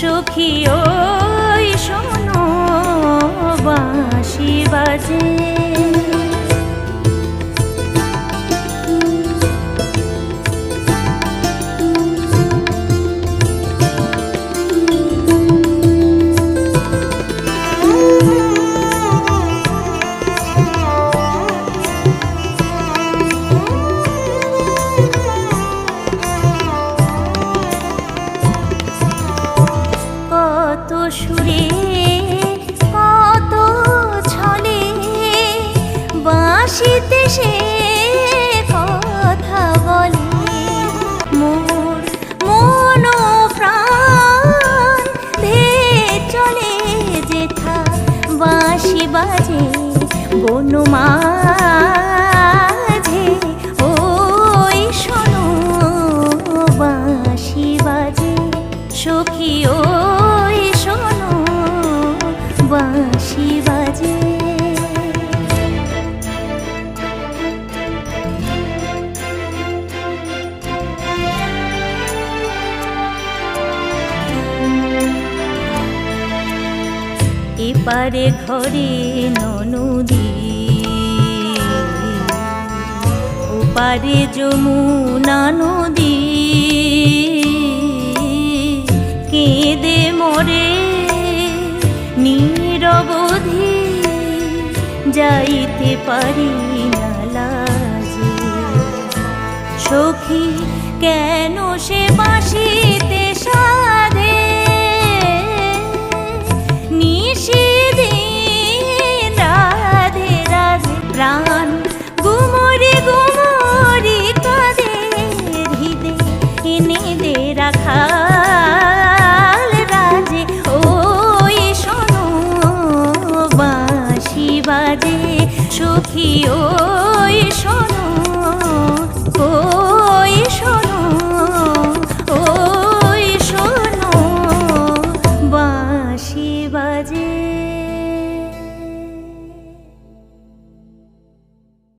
সখী ওই শোনো বাঁশি বাজে। কত সুরে কত ছলে বাঁশিতে সে কথা বলে, মোর মন প্রাণ ধেয়ে চলে যেথা বাঁশি বাজে বনমাঝে। ওই শোনো বাঁশি বাজে সখী ওই শোনো বাঁশি বাজে। এপারে ঘরে ননদী, ওপারে যমুনা নদী, কেঁদে মরে নিরবধি যাইতে পারি না লাজে। সখী কেন সে বাঁশিতে সাধে নিশিদিন রাধে রাধে, প্রাণ গুমরি গুমরি কাঁদে হৃদে এনে দে রাখা বাজে সখী ওই শোনো, ওই শোনো, ওই শোনো বাঁশি বাজে।